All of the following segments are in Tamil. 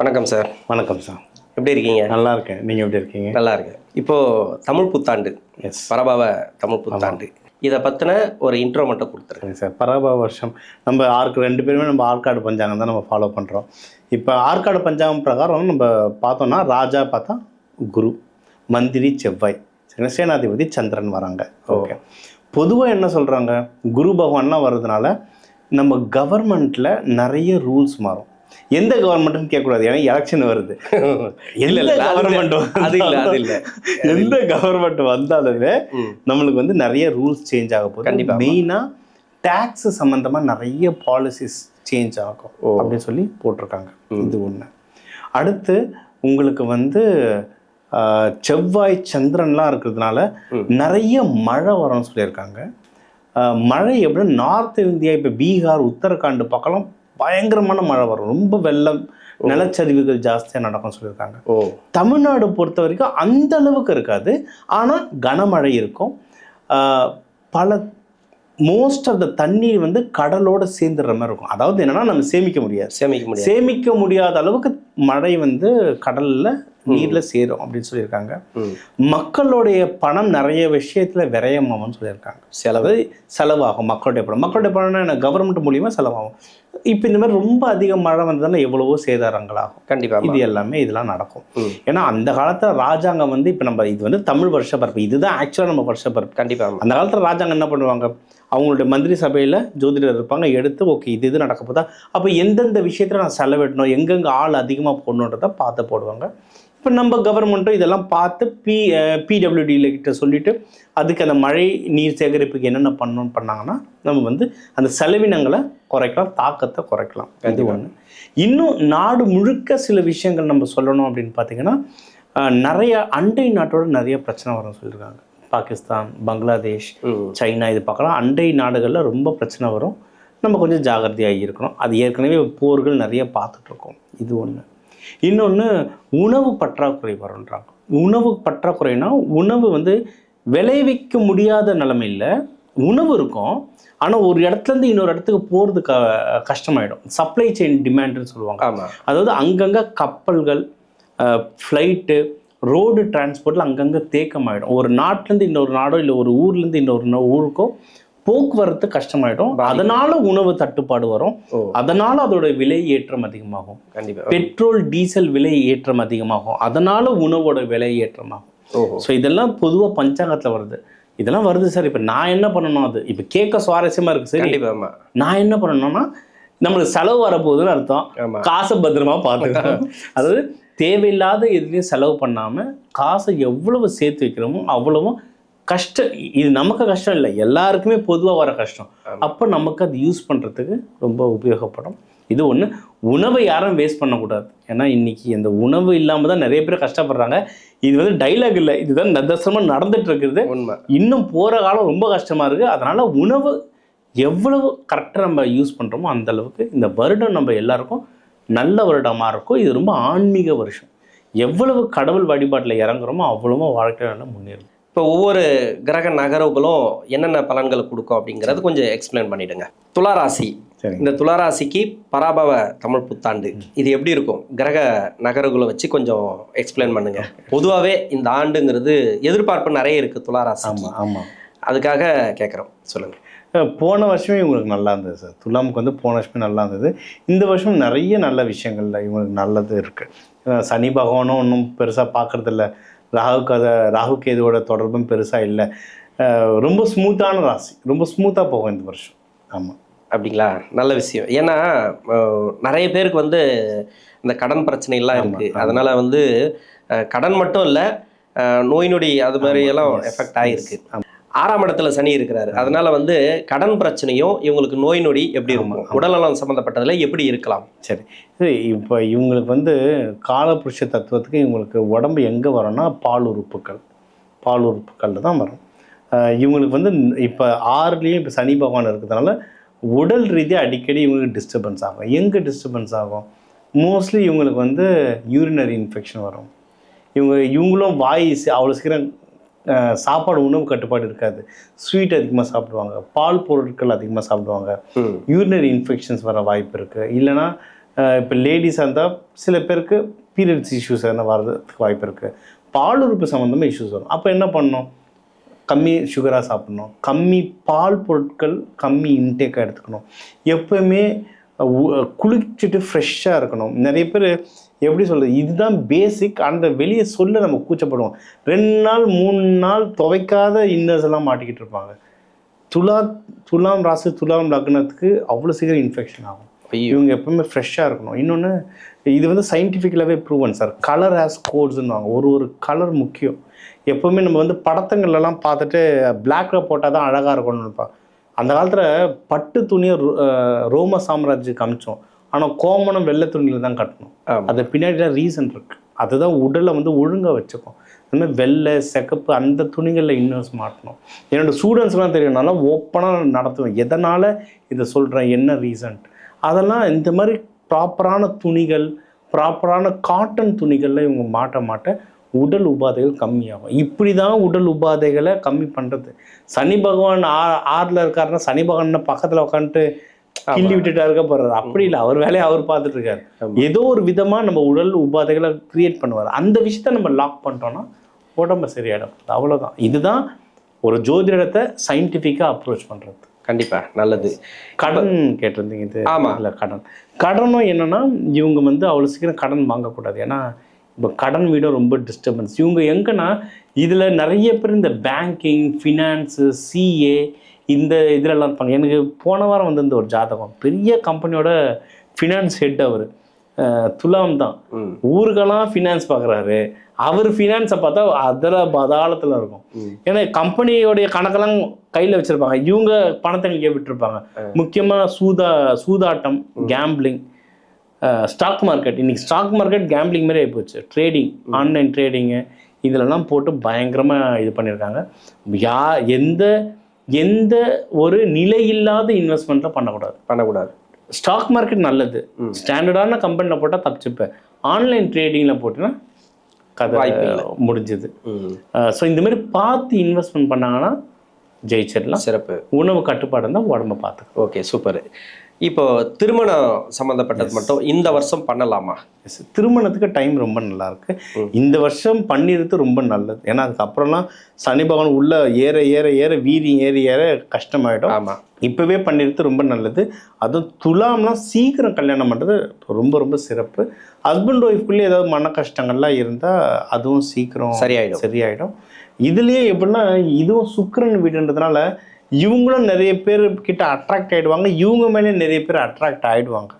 வணக்கம் சார். வணக்கம் சார். எப்படி இருக்கீங்க? நல்லா இருக்கேன். நீங்கள் எப்படி இருக்கீங்க? நல்லா இருக்கேன். இப்போது தமிழ் புத்தாண்டு, பரபாவ தமிழ் புத்தாண்டு, இதை பற்றின ஒரு இன்ட்ரோ மட்டும் கொடுத்துருங்க சார். பரபாவ வருஷம் நம்ம ரெண்டு பேருமே நம்ம ஆற்காடு பஞ்சாங்கம் தான் நம்ம ஃபாலோ பண்ணுறோம். இப்போ ஆற்காடு பஞ்சாங்கம் பிரகாரம் நம்ம பார்த்தோம்னா ராஜா பார்த்தா குரு, மந்திரி செவ்வாய், சேனாதிபதி சந்திரன் வராங்க. ஓகே, பொதுவாக என்ன சொல்கிறாங்க, குரு பகவான்லாம் வர்றதுனால நம்ம கவர்மெண்ட்டில் நிறைய ரூல்ஸ் மாறும். எந்த கவர்மெண்ட்னு கேட்கக்கூடாது, ஏன்னா எலெக்ஷன் வருது. எந்த கவர்மெண்ட் எந்த கவர்மெண்ட் வந்தாலுமே நம்மளுக்கு வந்து நிறைய ரூல்ஸ் சேஞ்ச் ஆக போகுது. கண்டிப்பாக மெயினாக டேக்ஸ் சம்மந்தமாக நிறைய பாலிசிஸ் சேஞ்ச் ஆகும் அப்படின்னு சொல்லி போட்டிருக்காங்க. இது ஒன்று. அடுத்து உங்களுக்கு வந்து செவ்வாய் சந்திரன்லாம் இருக்கிறதுனால நிறைய மழை வரும்னு சொல்லியிருக்காங்க. மழை எப்படின்னா நார்த் இந்தியா, இப்போ பீகார், உத்தரகாண்ட் பக்கம் பயங்கரமான மழை வரும், ரொம்ப வெள்ளம், நிலச்சரிவுகள் ஜாஸ்தியாக நடக்கும்னு சொல்லியிருக்காங்க. தமிழ்நாடு பொறுத்த வரைக்கும் அந்த அளவுக்கு இருக்காது, ஆனால் கனமழை இருக்கும். பல மோஸ்ட் ஆஃப் த தண்ணீர் வந்து கடலோட சேர்ந்துடுற மாதிரி இருக்கும். அதாவது என்னன்னா நம்ம சேமிக்க முடியாத அளவுக்கு மழை வந்து கடல்ல நீர்ல சேரும் அப்படின்னு சொல்லியிருக்காங்க. மக்களுடைய பணம் நிறைய விஷயத்துல விரயமாகும்னு சொல்லியிருக்காங்க. செலவாகும். மக்களுடைய பணம்னா என்ன, கவர்மெண்ட் மூலியமா செலவாகும். இப்போ இந்த மாதிரி ரொம்ப அதிக மழை வந்ததுன்னா எவ்வளவோ சேதாரங்களாகும். கண்டிப்பாக இது எல்லாமே இதெல்லாம் நடக்கும். ஏன்னா அந்த காலத்தில் ராஜாங்கம் வந்து இப்போ நம்ம இது வந்து தமிழ் வருஷ பரப்பு, இதுதான் ஆக்சுவலாக நம்ம வருஷ பரப்பு. கண்டிப்பாக அந்த காலத்தில் ராஜாங்கம் என்ன பண்ணுவாங்க, அவங்களுடைய மந்திரி சபையில் ஜோதிடர் இருப்பாங்க, எடுத்து ஓகே இது நடக்க போதா, அப்போ எந்தெந்த விஷயத்தில் நான் செலவிடணும், எங்கெங்கே ஆள் அதிகமாக போடணுன்றதை பார்த்து போடுவாங்க. இப்போ நம்ம கவர்மெண்ட்டும் இதெல்லாம் பார்த்து பிடபிள்யூடியில் கிட்ட சொல்லிவிட்டு அதுக்கு அந்த மழை நீர் சேகரிப்புக்கு என்னென்ன பண்ணணும்னு பண்ணாங்கன்னா நம்ம வந்து அந்த செலவினங்களை குறைக்கலாம், தாக்கத்தை குறைக்கலாம். இது ஒன்று. இன்னும் நாடு முழுக்க சில விஷயங்கள் நம்ம சொல்லணும் அப்படின்னு பார்த்தீங்கன்னா, நிறைய அண்டை நாட்டோட நிறைய பிரச்சனை வரும்னு சொல்லியிருக்காங்க. பாகிஸ்தான், பங்களாதேஷ், சைனா, இது பார்க்கலாம். அண்டை நாடுகளில் ரொம்ப பிரச்சனை வரும். நம்ம கொஞ்சம் ஜாகிரதையாக இருக்கணும். அது ஏற்கனவே போர்கள் நிறைய பார்த்துட்ருக்கோம். இது ஒன்று. இன்னொன்று, உணவு பற்றாக்குறை வரும்ன்றாங்க. உணவு பற்றாக்குறைனா உணவு வந்து விளைவிக்க முடியாத நிலைமையில் உணவு இருக்கும், ஆனால் ஒரு இடத்துலேருந்து இன்னொரு இடத்துக்கு போகிறது கஷ்டமாயிடும். சப்ளை செயின் டிமாண்டுன்னு சொல்லுவாங்க. அதாவது அங்கங்கே கப்பல்கள், ஃப்ளைட்டு, ரோடு டிரான்ஸ்போர்ட்டில் அங்கங்கே தேக்கமாயிடும். ஒரு நாட்டிலேருந்து இன்னொரு நாடோ இல்லை ஒரு ஊர்லேருந்து இன்னொரு ஊருக்கோ போக்குவரத்து கஷ்டமாயிடும். அதனால உணவு தட்டுப்பாடு வரும். அதனால அதோட விலை ஏற்றம் அதிகமாகும். கண்டிப்பாக பெட்ரோல் டீசல் விலை ஏற்றம் அதிகமாகும். அதனால உணவோட விலை ஏற்றமாகும். ஸோ இதெல்லாம் பொதுவாக பஞ்சாங்கத்தில் வருது. இதெல்லாம் வருது சார். இப்போ நான் என்ன பண்ணணும், அது இப்போ கேட்க சுவாரஸ்யமாக இருக்குது. சரி, கண்டிப்பாக நான் என்ன பண்ணணும்னா, நம்மளுக்கு செலவு வரப்போகுதுன்னு அர்த்தம். காசை பத்திரமா பார்த்துக்கணும். அதாவது தேவையில்லாத எதுலையும் செலவு பண்ணாமல் காசை எவ்வளவு சேர்த்து வைக்கிறோமோ அவ்வளவும் கஷ்டம். இது நமக்கு கஷ்டம் இல்லை, எல்லாருக்குமே பொதுவாக வர கஷ்டம். அப்போ நமக்கு அது யூஸ் பண்ணுறதுக்கு ரொம்ப உபயோகப்படும். இது ஒன்று. உணவை யாரும் வேஸ்ட் பண்ணக்கூடாது. ஏன்னா இன்றைக்கி இந்த உணவு இல்லாமல் தான் நிறைய பேர் கஷ்டப்படுறாங்க. இது வந்து டைலாக் இல்லை, இதுதான் நிதர்சனமாக நடந்துட்டு இருக்கிறது. உண்மை. இன்னும் போகிற காலம் ரொம்ப கஷ்டமாக இருக்குது. அதனால் உணவு எவ்வளவு கரெக்டாக நம்ம யூஸ் பண்ணுறோமோ அந்தளவுக்கு இந்த வருடம் நம்ம எல்லாருக்கும் நல்ல வருடமாக இருக்கும். இது ரொம்ப ஆன்மீக வருஷம். எவ்வளவு கடவுள் வழிபாட்டில் இறங்குறோமோ அவ்வளவோ வாழ்க்கையில் நல்லா முன்னேறும். இப்போ ஒவ்வொரு கிரக நகர்வுகளும் என்னென்ன பலன்களை கொடுக்கும் அப்படிங்கிறது கொஞ்சம் எக்ஸ்பிளைன் பண்ணிவிடுங்க. துளாராசி, இந்த துளாராசிக்கு பராபவ தமிழ் புத்தாண்டு இது எப்படி இருக்கும், கிரக நகர்வுகளை வச்சு கொஞ்சம் எக்ஸ்பிளைன் பண்ணுங்க. பொதுவாகவே இந்த ஆண்டுங்கிறது எதிர்பார்ப்பு நிறைய இருக்குது துளாராசி. ஆமாம், அதுக்காக கேட்குறோம், சொல்லுங்கள். போன வருஷமே இவங்களுக்கு நல்லா இருந்தது சார். துலாமுக்கு வந்து போன வருஷமே நல்லா இருந்தது. இந்த வருஷம் நிறைய நல்ல விஷயங்கள்ல இவங்களுக்கு நல்லது இருக்குது. சனி பகவானும் ஒன்றும் பெருசாக பார்க்குறதில்ல. ராகு கேதுவோட தொடர்பும் பெருசாக இல்லை. ரொம்ப ஸ்மூத்தான ராசி, ரொம்ப ஸ்மூத்தாக போகும் இந்த வருஷம். ஆமாம். அப்படிங்களா? நல்ல விஷயம். ஏன்னா நிறைய பேருக்கு வந்து இந்த கடன் பிரச்சனைலாம் இருக்குது. அதனால் வந்து கடன் மட்டும் இல்லை, நோய் நொடி அது மாதிரியெல்லாம் எஃபெக்ட் ஆகிருக்கு. 6ஆம் இடத்துல சனி இருக்கிறாரு. அதனால வந்து கடன் பிரச்சனையும் இவங்களுக்கு நோய் நொடி எப்படி இருக்கும், உடல்நலம் சம்மந்தப்பட்டதில் எப்படி இருக்கலாம்? சரி, இப்போ இவங்களுக்கு வந்து காலபுருஷ தத்துவத்துக்கு இவங்களுக்கு உடம்பு எங்கே வரும்னா பால் உறுப்புகளில் தான் வரும். இவங்களுக்கு வந்து இப்போ 6லேயும் இப்போ சனி பகவான் இருக்கிறதுனால உடல் ரீதியாக அடிக்கடி இவங்களுக்கு டிஸ்டர்பன்ஸ் ஆகும். எங்கே டிஸ்டர்பன்ஸ் ஆகும், மோஸ்ட்லி இவங்களுக்கு வந்து யூரினரி இன்ஃபெக்ஷன் வரும். இவங்களும் வாய் அவ்வளோ சீக்கிரம் சாப்பாடு உணவு கட்டுப்பாடு இருக்காது. ஸ்வீட் அதிகமாக சாப்பிடுவாங்க, பால் பொருட்கள் அதிகமாக சாப்பிடுவாங்க. யூரினரி இன்ஃபெக்ஷன்ஸ் வர வாய்ப்பு இருக்குது. இல்லைனா இப்போ லேடிஸாக இருந்தால் சில பேருக்கு பீரியட்ஸ் இஷ்யூஸ் எதனா வர்றதுக்கு வாய்ப்பு இருக்குது. பாலுறுப்பு சம்மந்தமாக இஷ்யூஸ் வரும். அப்போ என்ன பண்ணணும்? கம்மி சுகராக சாப்பிட்ணும், கம்மி பால் பொருட்கள் கம்மி இன்டேக்காக எடுத்துக்கணும், எப்போவுமே குளிச்சுட்டு ஃப்ரெஷ்ஷாக இருக்கணும். நிறைய பேர் எப்படி சொல்கிறது, இதுதான் பேசிக். அந்த வெளியே சொல்ல நம்ம கூச்சப்படுவோம். 2 நாள் 3 நாள் துவைக்காத இன்னர்ஸ் எல்லாம் மாட்டிக்கிட்டு இருப்பாங்க. துலாம் ராசி துலாம் லக்னத்துக்கு அவ்வளோ சீக்கிரம் இன்ஃபெக்ஷன் ஆகும். இவங்க எப்பவுமே ஃப்ரெஷ்ஷாக இருக்கணும். இன்னொன்று, இது வந்து சயின்டிஃபிக்கலாகவே ப்ரூவன் சார். கலர் ஹேஸ் கோட்ஸ்ன்னுவாங்க. ஒரு கலர் முக்கியம். எப்போவுமே நம்ம வந்து படத்தங்கள்லாம் பார்த்துட்டு பிளாக்கில் போட்டால் தான் அழகாக இருக்கணும்னு நினைப்பாங்க. அந்த காலத்தில் பட்டு துணியை ரோம சாம்ராஜ்யத்துக்கு அமிச்சோம். ஆனால் கோமணம் வெள்ளை துணியில் தான் கட்டணும். அது பின்னாடி தான் ரீசன் இருக்குது. அதுதான் உடலை வந்து ஒழுங்காக வச்சுக்கும். அதுமாதிரி வெள்ளை சிகப்பு அந்த துணிகளில் இன்னர்ஸ் மாட்டணும். என்னோடய ஸ்டூடெண்ட்ஸ்லாம் தெரியும்னால ஓப்பனாக நடத்துவேன். எதனால் இதை சொல்கிறேன், என்ன ரீசன், அதெல்லாம் இந்த மாதிரி ப்ராப்பரான துணிகள், ப்ராப்பரான காட்டன் துணிகளில் இவங்க மாட்ட உடல் உபாதைகள் கம்மியாகும். இப்படி தான் உடல் உபாதைகளை கம்மி பண்ணுறது. சனி பகவான் 6ல் இருக்காருன்னா சனி பகவான் பக்கத்தில் உட்காந்துட்டு கிள்ளி விட்டுட்டா இருக்க போறாரு. அப்படி இல்லை, அவர் வேலையை அவர் பார்த்துட்டு இருக்காரு. ஏதோ ஒரு விதமாக நம்ம உடல் உபாதைகளை கிரியேட் பண்ணுவார். அந்த விஷயத்த நம்ம லாக் பண்ணிட்டோம்னா உடம்பு சரியாயிடும். அவ்வளோதான். இதுதான் ஒரு ஜோதிடத்தை சயின்டிஃபிக்காக அப்ரோச் பண்ணுறது. கண்டிப்பாக நல்லது. கடன் கேட்டிருந்தீங்க. இது ஆமாம். இல்லை, கடனும் என்னென்னா இவங்க வந்து அவ்வளோ சீக்கிரம் கடன் வாங்கக்கூடாது. ஏன்னா இப்போ கடன் வீடும் ரொம்ப டிஸ்டர்பன்ஸ். இவங்க எங்கன்னா இதில் நிறைய பேர் இந்த பேங்கிங், ஃபினான்ஸு, சிஏ இந்த இதிலெல்லாம் இருப்பாங்க. எனக்கு போன வாரம் வந்து ஒரு ஜாதகம், பெரிய கம்பெனியோட ஃபினான்ஸ் ஹெட், அவர் துலாம் தான். ஊருக்கெல்லாம் ஃபினான்ஸ் பார்க்குறாரு. அவர் ஃபினான்ஸை பார்த்தா அதில் பதாளத்தில் இருக்கும். ஏன்னா கம்பெனியோடைய கணக்கெல்லாம் கையில் வச்சுருப்பாங்க. இவங்க பணத்தை இங்கே விட்டுருப்பாங்க. முக்கியமாக சூதாட்டம், கேம்பிளிங், ஸ்டாக் மார்க்கெட். இன்றைக்கி ஸ்டாக் மார்க்கெட் கேம்பிளிங் மாதிரி ஆகிப்போச்சு. ட்ரேடிங், ஆன்லைன் ட்ரேடிங்கு இதிலெல்லாம் போட்டு பயங்கரமாக இது பண்ணியிருக்காங்க. எந்த ஒரு நிலையில்லாத இன்வெஸ்ட்மெண்ட்டில் பண்ணக்கூடாது. ஸ்டாக் மார்க்கெட் நல்லது, ஸ்டாண்டர்டான கம்பெனியில் போட்டால் தப்பிச்சுப்பேன். ஆன்லைன் ட்ரேடிங்கில் போட்டுன்னா கதை முடிஞ்சது. ஸோ இந்த மாதிரி பார்த்து இன்வெஸ்ட்மெண்ட் பண்ணாங்கன்னா ஜெயிச்சிடலாம். சிறப்பு. உணவு கட்டுப்பாடு இருந்தால் உடம்பை பார்த்துக்கலாம். Okay, super. இப்போ திருமணம் சம்மந்தப்பட்டது மட்டும் இந்த வருஷம் பண்ணலாமா? திருமணத்துக்கு டைம் ரொம்ப நல்லாயிருக்கு. இந்த வருஷம் பண்ணிடுறது ரொம்ப நல்லது. ஏன்னா அதுக்கப்புறம்லாம் சனி பகவான் உள்ள ஏற வீதி ஏற கஷ்டமாயிடும். ஆமாம், இப்போவே பண்ணிடுறது ரொம்ப நல்லது. அதுவும் துலாம்லாம் சீக்கிரம் கல்யாணம் பண்ணுறது ரொம்ப ரொம்ப சிறப்பு. ஹஸ்பண்ட் ஒய்ஃப்குள்ளேயே ஏதாவது மன கஷ்டங்கள்லாம் இருந்தால் அதுவும் சீக்கிரம் சரியாயிடும். இதுலேயே எப்படின்னா இதுவும் சுக்கிரன் வீடுன்றதுனால இவங்களும் நிறைய பேர் கிட்ட அட்ராக்ட் ஆகிடுவாங்க. இவங்க மேலே நிறைய பேர் அட்ராக்ட் ஆகிடுவாங்க.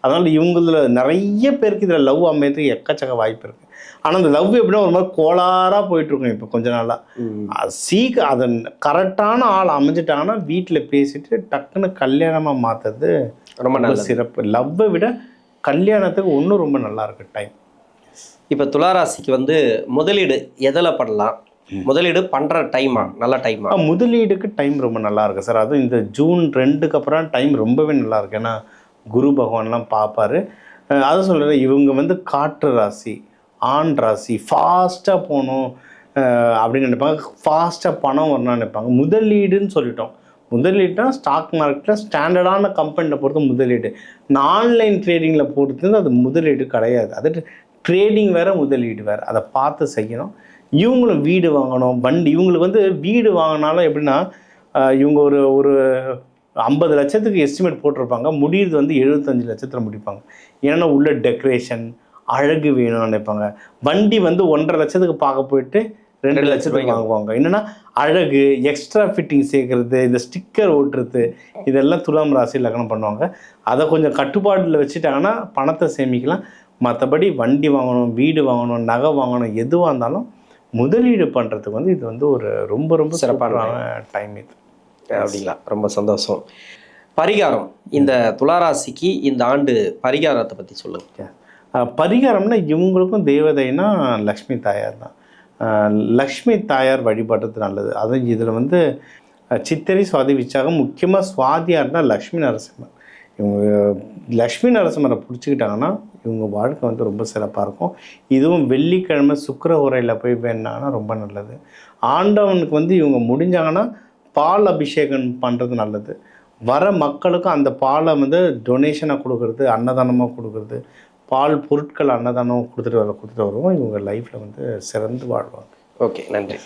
அதனால் இவங்கள நிறைய பேருக்கு இதில் லவ் அமையறதுக்கு எக்கச்சக்க வாய்ப்பு இருக்குது. ஆனால் அந்த லவ் எப்படின்னா ஒரு மாதிரி கோளாறாக போயிட்டுருக்கோம். இப்போ கொஞ்ச நாளாக அதை கரெக்டான ஆள் அமைஞ்சிட்டாங்கன்னா வீட்டில் பேசிட்டு டக்குன்னு கல்யாணமாக மாற்றுறது ரொம்ப நல்ல சிறப்பு. லவ்வை விட கல்யாணத்துக்கு ஒன்றும் ரொம்ப நல்லா இருக்கு டைம். இப்போ துளாராசிக்கு வந்து முதலீடு எதில் பண்ணலாம்? முதலீடு பண்ணுற டைமா? நல்ல டைமா? முதலீடுக்கு டைம் ரொம்ப நல்லா இருக்கு சார். அதுவும் இந்த ஜூன் 2க்கு அப்புறம் டைம் ரொம்பவே நல்லா இருக்கு. ஏன்னா குரு பகவான்லாம் பார்ப்பாரு. அதை சொல்கிறேன், இவங்க வந்து காற்று ராசி, ஆண் ராசி, ஃபாஸ்ட்டாக போகணும் அப்படின்னு நினைப்பாங்க. ஃபாஸ்ட்டாக பணம் வரணும்னு நினைப்பாங்க. முதலீடுன்னு சொல்லிட்டோம். முதலீடுனா ஸ்டாக் மார்க்கெட்டில் ஸ்டாண்டர்டான கம்பெனியில் பொறுத்து முதலீடு. ஆன்லைன் ட்ரேடிங்கில் பொறுத்து அது முதலீடு கிடையாது. அது ட்ரேடிங் வேறு, முதலீடு வேறு. அதை பார்த்து செய்யணும். இவங்களும் வீடு வாங்கணும், வண்டி. இவங்களுக்கு வந்து வீடு வாங்கினாலும் எப்படின்னா இவங்க ஒரு 50 லட்சத்துக்கு எஸ்டிமேட் போட்டிருப்பாங்க. முடியுறது வந்து 75 லட்சத்தில் முடிப்பாங்க. ஏன்னா உள்ள டெக்கரேஷன், அழகு வேணும்னு நினைப்பாங்க. வண்டி வந்து 1.5 லட்சத்துக்கு பார்க்க போயிட்டு 2 லட்சத்துக்கு வாங்குவாங்க. என்னென்னா அழகு, எக்ஸ்ட்ரா ஃபிட்டிங் சேர்க்குறது, இந்த ஸ்டிக்கர் ஓட்டுறது, இதெல்லாம் துலாம் ராசி லக்னம் பண்ணுவாங்க. அதை கொஞ்சம் கட்டுப்பாட்டில் வச்சுட்டாங்கன்னா பணத்தை சேமிக்கலாம். மற்றபடி வண்டி வாங்கணும், வீடு வாங்கணும், நகை வாங்கணும், எதுவாக இருந்தாலும் முதலீடு பண்ணுறதுக்கு வந்து இது வந்து ஒரு ரொம்ப ரொம்ப சிறப்பான டைம் இது. அப்படிங்களா? ரொம்ப சந்தோஷம். பரிகாரம், இந்த துளாராசிக்கு இந்த ஆண்டு பரிகாரத்தை பற்றி சொல்லுங்கள். பரிகாரம்னா இவங்களுக்கும் தேவதைன்னா லக்ஷ்மி தாயார் தான். லக்ஷ்மி தாயார் வழிபடுறது நல்லது. அதுவும் இதில் வந்து சித்திரை, சுவாதி, விசாகம், முக்கியமாக சுவாதியார்னா லக்ஷ்மி நரசிம்மர். இவங்க லக்ஷ்மி நரசிம்மரை பிடிச்சிக்கிட்டாங்கன்னா இவங்க வாழ்க்கை வந்து ரொம்ப சிறப்பாக இருக்கும். இதுவும் வெள்ளிக்கிழமை சுக்கிர உரையில் போய் வேணாங்கன்னா ரொம்ப நல்லது. ஆண்டவனுக்கு வந்து இவங்க முடிஞ்சாங்கன்னா பால் அபிஷேகம் பண்ணுறது நல்லது. வர மக்களுக்கும் அந்த பாலை வந்து டொனேஷனாக கொடுக்குறது, அன்னதானமாக கொடுக்குறது, பால் பொருட்கள் அன்னதானம் கொடுத்துட்டு வருவோம். இவங்க லைஃப்பில் வந்து சிறந்து வாழ்வாங்க. ஓகே, நன்றி.